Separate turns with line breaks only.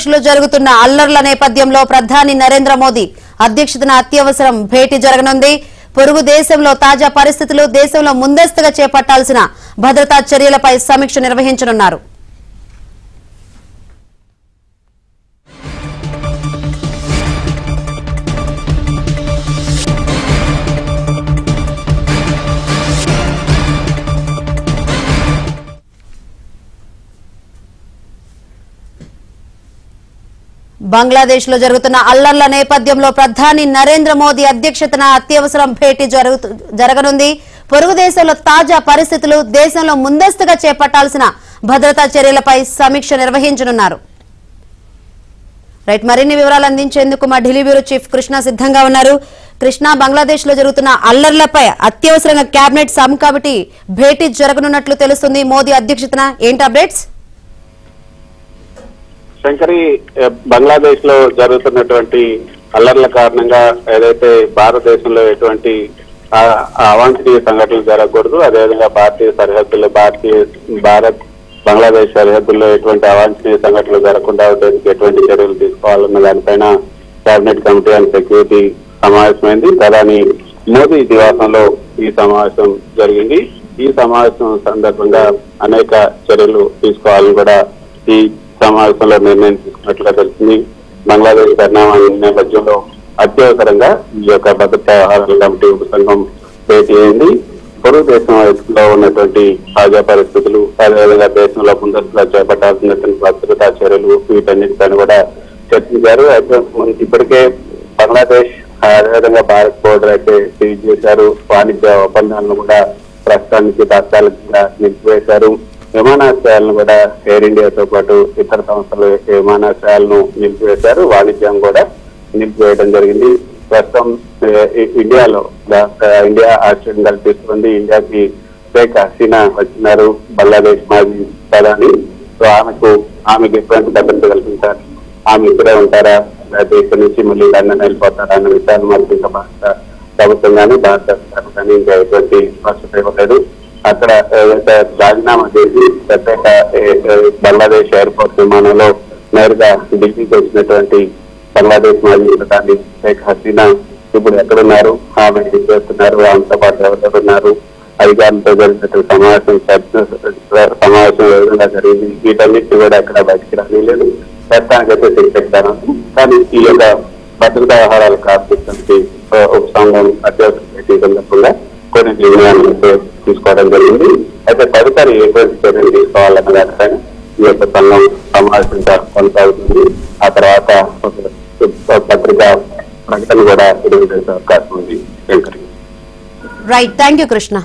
బంగ్లాదేశ్లో జరుగుతున్న అల్లర్ల నేపథ్యంలో ప్రధాని నరేంద్ర మోదీ అధ్యక్షతన అత్యవసరం భేటీ జరగనుంది. పొరుగు దేశంలో తాజా పరిస్థితులు, దేశంలో ముందస్తుగా చేపట్టాల్సిన భద్రతా చర్యలపై సమీక్ష నిర్వహించనున్నారు. బంగ్లాదేశ్ లో జరుగుతున్న అల్లర్ల నేపథ్యంలో ప్రధాని నరేంద్ర మోదీ అధ్యక్షతన అత్యవసరం భేటీ జరగనుంది. పొరుగు దేశంలో తాజా పరిస్థితులు, దేశంలో ముందస్తుగా చేపట్టాల్సిన భద్రతా చర్యలపై సమీక్ష నిర్వహించనున్నారు. రైట్, మరిన్ని వివరాలు అందించేందుకు మా ఢిల్లీ బ్యూరో చీఫ్ కృష్ణ సిద్ధంగా ఉన్నారు. కృష్ణ, బంగ్లాదేశ్ లో జరుగుతున్న అల్లర్లపై అత్యవసరంగా కేబినెట్ సబ్ కమిటీ భేటీ జరగనున్నట్లు తెలుస్తుంది. మోదీ అధ్యక్షతన ఏంటి అప్డేట్స్?
శంకరి, బంగ్లాదేశ్ లో జరుగుతున్నటువంటి అల్లర్ల కారణంగా ఏదైతే భారతదేశంలో ఎటువంటి అవాంఛనీయ సంఘటనలు జరగకూడదు, అదేవిధంగా భారతీయ సరిహద్దుల్లో భారత్ బంగ్లాదేశ్ సరిహద్దుల్లో ఎటువంటి అవాంఛనీయ సంఘటనలు జరగకుండా ఉండేందుకు ఎటువంటి చర్యలు తీసుకోవాలన్న దానిపైన కేబినెట్ కమిటీ అండ్ సెక్యూరిటీ సమావేశమైంది. ప్రధాని మోదీ నివాసంలో ఈ సమావేశం జరిగింది. ఈ సమావేశం సందర్భంగా అనేక చర్యలు తీసుకోవాలని కూడా ఈ సమావేశంలో నిర్ణయం తీసుకున్నట్లుగా తెలిసింది. బంగ్లాదేశ్ పరిణామాల నేపథ్యంలో అత్యవసరంగా ఈ యొక్క భద్రతా వ్యవహారాల కమిటీ ఉపసంఘం భేటీ అయింది. పొరుగు దేశంలో ఉన్నటువంటి తాజా పరిస్థితులు, అదేవిధంగా దేశంలో ముందస్తుగా చేపట్టాల్సినటువంటి భద్రతా చర్యలు, వీటన్నిటిపైన కూడా చర్చించారు. అయితే ఇప్పటికే బంగ్లాదేశ్ అదేవిధంగా భారత్ బోర్డర్ అయితే సీజ్ చేశారు. వాణిజ్య ఒప్పందాలను కూడా ప్రస్తుతానికి తాత్కాలికంగా నిలిపివేశారు. విమానాశ్రయాలను కూడా ఎయిర్ ఇండియాతో పాటు ఇతర సంస్థల విమానాశ్రయాలను నిలిపివేశారు. వాణిజ్యం కూడా నిలిపివేయడం జరిగింది. ప్రస్తుతం ఇండియాలో ఇండియా ఆశ్చర్యం కల్పిస్తుంది. ఇండియాకి షేక్ హసీనా వచ్చినారు, బంగ్లాదేశ్ మాజీ ప్రధాని. సో ఆమెకు ఎటువంటి భద్రత కల్పించారు, ఆమె ఇక్కడే ఉంటారా, లేకపోతే ఇక్కడి నుంచి మళ్ళీ లండన్ వెళ్ళిపోతారా అన్న విషయాలు మనకి ఇంకా భారత ప్రభుత్వం కానీ భారత సర్కారు కానీ ఇంకా ఎటువంటి స్పష్టత ఇవ్వలేదు. అక్కడ రాజీనామా చేసి ప్రత్యేక బంగ్లాదేశ్ ఎయిర్పోర్ట్ విమానంలో నేరుగా ఢిల్లీకి వచ్చినటువంటి బంగ్లాదేశ్ మాజీ ప్రధాని షేక్ హసీనా ఇప్పుడు ఎక్కడున్నారు, ఆమె ఏం చేస్తున్నారు, ఆమెతో పాటు ఎవరెవరున్నారు, అధికారులతో జరిగినటువంటి సమావేశం ఏ విధంగా జరిగింది, వీటన్నిటి కూడా ఎక్కడ బయటికి రానిలేదు. ప్రస్తుతానికైతే శిక్షిస్తాను. కానీ ఈ యొక్క భద్రతా వ్యవహారాలు కాపాడుతున్నటువంటి ఉపసంఘం అత్యవసర భేటీ సందర్భంగా కొన్ని నిర్ణయాలను తీసుకోవడం జరిగింది. అయితే తదుపరి ఎటువంటి చర్యలు తీసుకోవాలన్న దానిపైన ఈ యొక్క సంఘం సమావేశంగా కొనసాగుతుంది. ఆ తర్వాత పత్రికా ప్రకటన కూడా ఎదురు చేసే అవకాశం ఉంది.
Right, thank you Krishna.